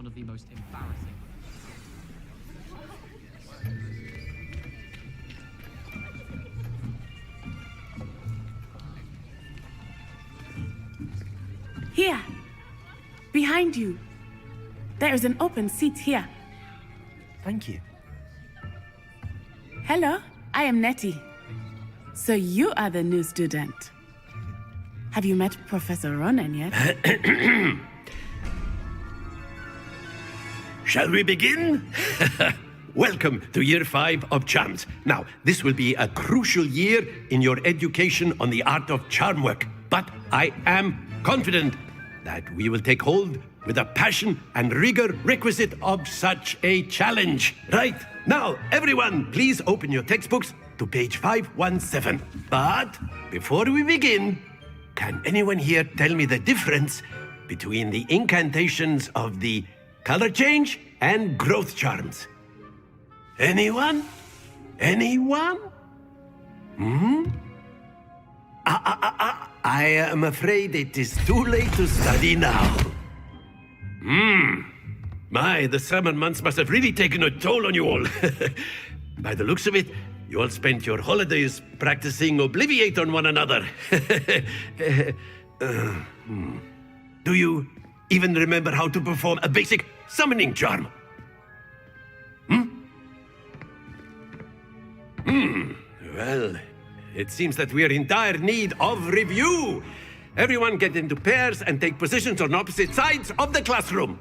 one of the most embarrassing. Here, behind you. There is an open seat here. Thank you. Hello, I am Nettie. So you are the new student. Have you met Professor Ronan yet? Shall we begin? Welcome to Year 5 of Charms. Now, this will be a crucial year in your education on the art of charm work. But I am confident that we will take hold with the passion and rigor requisite of such a challenge. Right, now, everyone, please open your textbooks to page 517. But before we begin, can anyone here tell me the difference between the incantations of the color change and growth charms? Anyone? Anyone? I am afraid it is too late to study now. My, the summer months must have really taken a toll on you all. By the looks of it, you all spent your holidays practicing Obliviate on one another. Do you even remember how to perform a basic summoning charm? Well, it seems that we are in dire need of review. Everyone get into pairs and take positions on opposite sides of the classroom.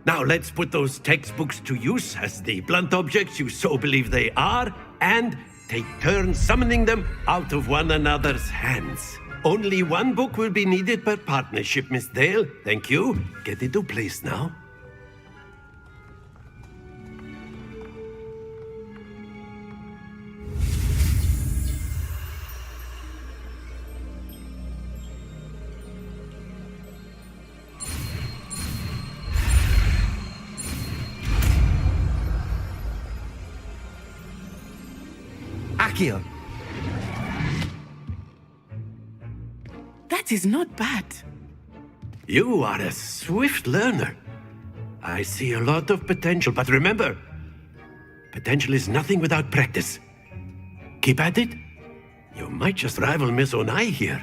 Now let's put those textbooks to use as the blunt objects you so believe they are, and take turns summoning them out of one another's hands. Only one book will be needed per partnership, Miss Dale. Thank you. Get into place now. Akio. That is not bad. You are a swift learner. I see a lot of potential, but remember, potential is nothing without practice. Keep at it. You might just rival Miss Onai here.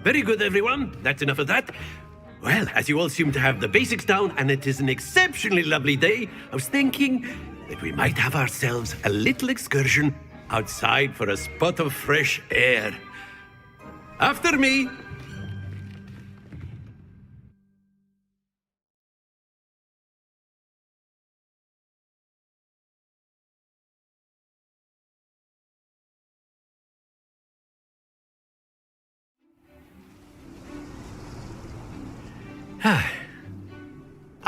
Very good, everyone. That's enough of that. Well, as you all seem to have the basics down, and it is an exceptionally lovely day, I was thinking that we might have ourselves a little excursion outside for a spot of fresh air. After me.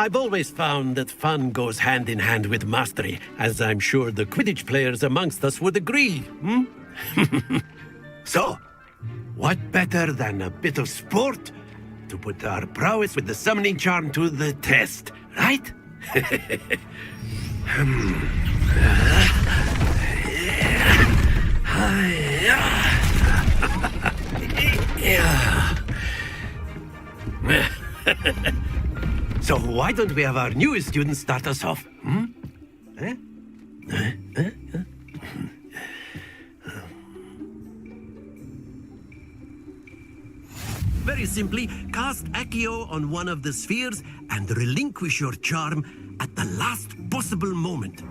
I've always found that fun goes hand in hand with mastery, as I'm sure the Quidditch players amongst us would agree. So, what better than a bit of sport to put our prowess with the summoning charm to the test, right? So why don't we have our newest student start us off? Very simply, cast Accio on one of the spheres and relinquish your charm at the last possible moment.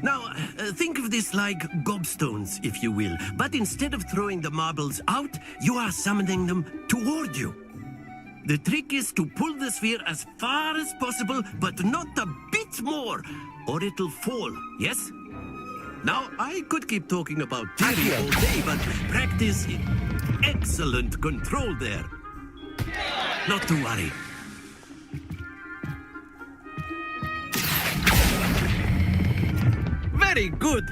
Now, think of this like gobstones, if you will, but instead of throwing the marbles out, you are summoning them toward you. The trick is to pull the sphere as far as possible, but not a bit more, or it'll fall, yes? Now, I could keep talking about theory all day, but practice is excellent control there. Not to worry. Very good.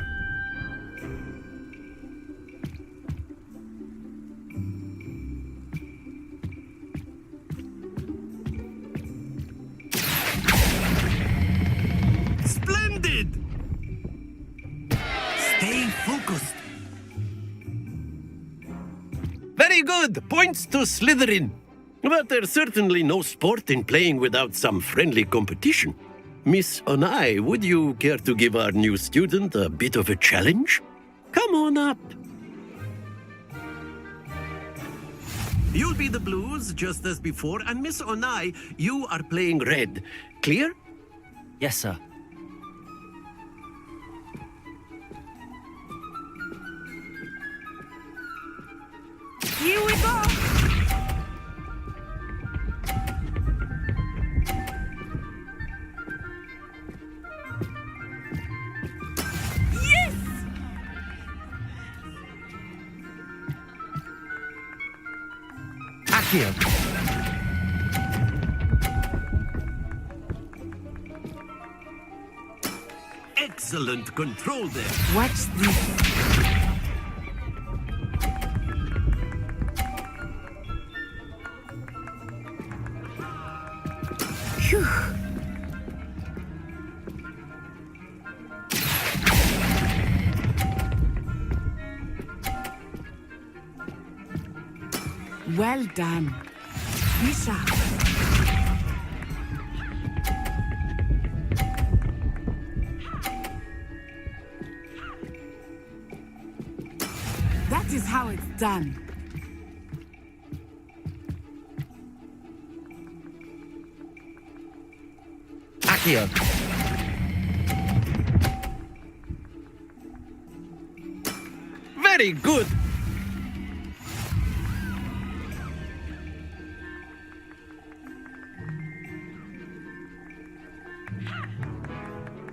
Splendid! Stay focused. Very good. Points to Slytherin. But there's certainly no sport in playing without some friendly competition. Miss Onai, would you care to give our new student a bit of a challenge? Come on up. You'll be the blues, just as before, and Miss Onai, you are playing red. Clear? Yes, sir. Here we go! Yes! Accio. Excellent control there. Watch this. Phew. Well done. Be sharp. That is how it's done. Accio. Very good.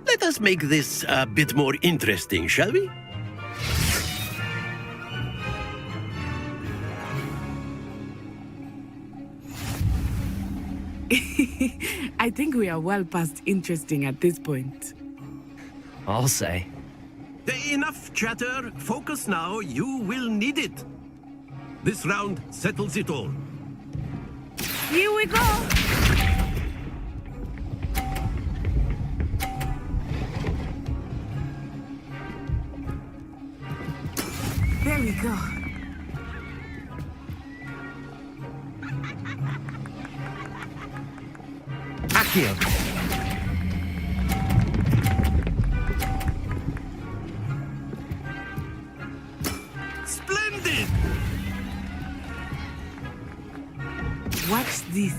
Let us make this a bit more interesting, shall we? I think we are well past interesting at this point. I'll say. Enough chatter. Focus now. You will need it. This round settles it all. Here we go! There we go. Accio. Splendid! Watch this.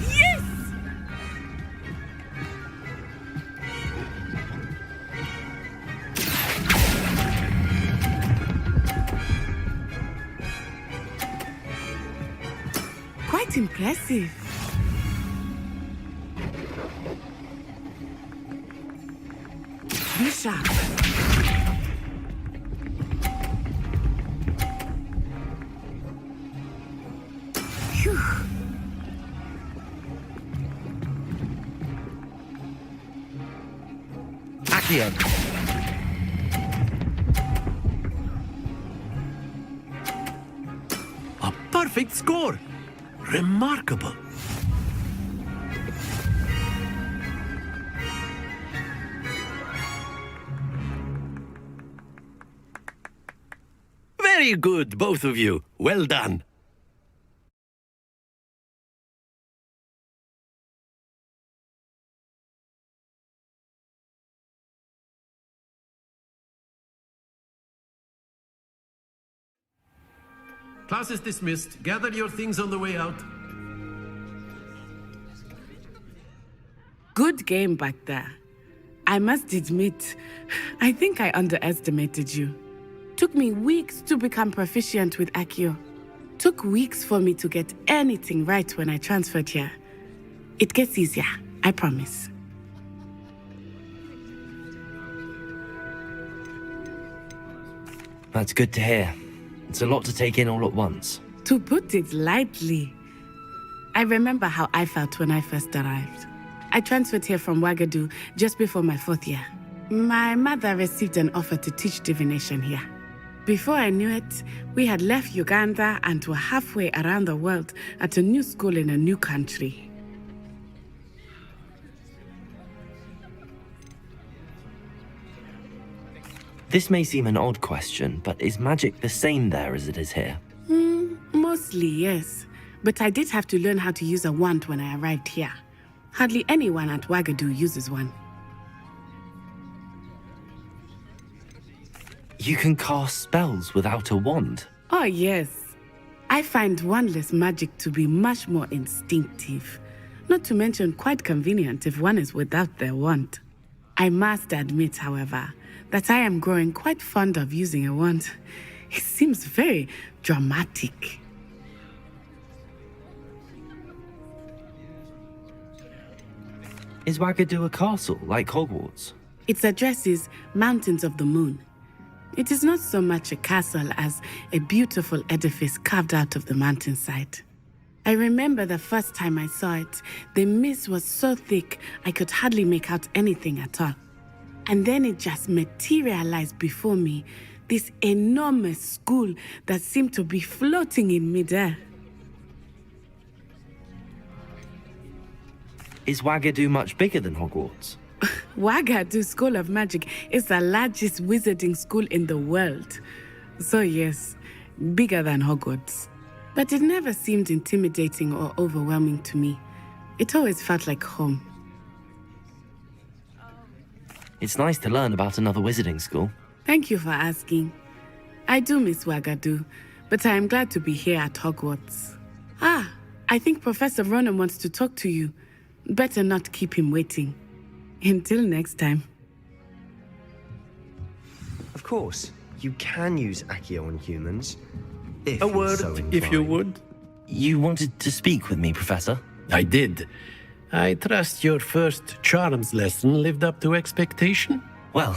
Yes! Quite impressive. Be sharp. Phew. Accio. A perfect score. Remarkable. Very good, both of you. Well done. Class is dismissed. Gather your things on the way out. Good game back there. I must admit, I think I underestimated you. Took me weeks to become proficient with Accio. Took weeks for me to get anything right when I transferred here. It gets easier, I promise. That's good to hear. It's a lot to take in all at once. To put it lightly, I remember how I felt when I first arrived. I transferred here from Ouagadougou just before my 4th year. My mother received an offer to teach divination here. Before I knew it, we had left Uganda and were halfway around the world at a new school in a new country. This may seem an odd question, but is magic the same there as it is here? Mostly, yes. But I did have to learn how to use a wand when I arrived here. Hardly anyone at Wagadu uses one. You can cast spells without a wand. Oh, yes. I find wandless magic to be much more instinctive. Not to mention quite convenient if one is without their wand. I must admit, however, that I am growing quite fond of using a wand. It seems very dramatic. Is Wagadu a castle like Hogwarts? Its address is Mountains of the Moon. It is not so much a castle as a beautiful edifice carved out of the mountainside. I remember the first time I saw it, the mist was so thick I could hardly make out anything at all. And then it just materialized before me, this enormous school that seemed to be floating in midair. Is Wagadu much bigger than Hogwarts? Wagadu School of Magic is the largest wizarding school in the world. So yes, bigger than Hogwarts. But it never seemed intimidating or overwhelming to me. It always felt like home. It's nice to learn about another wizarding school. Thank you for asking. I do miss Wagadu, but I am glad to be here at Hogwarts. I think Professor Ronan wants to talk to you. Better not keep him waiting. Until next time. Of course, you can use Accio on humans. If A you're word, so if you inclined. would. You wanted to speak with me, Professor? I did. I trust your first charms lesson lived up to expectation? Well,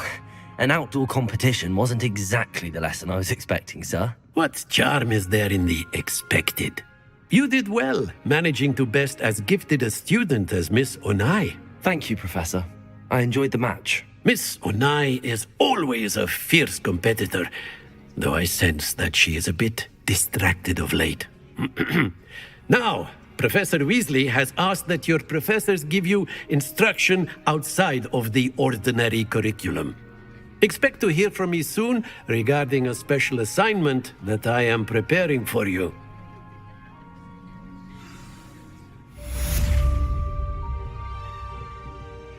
an outdoor competition wasn't exactly the lesson I was expecting, sir. What charm is there in the expected? You did well, managing to best as gifted a student as Miss Onai. Thank you, Professor. I enjoyed the match. Miss Onai is always a fierce competitor, though I sense that she is a bit distracted of late. Now, Professor Weasley has asked that your professors give you instruction outside of the ordinary curriculum. Expect to hear from me soon regarding a special assignment that I am preparing for you.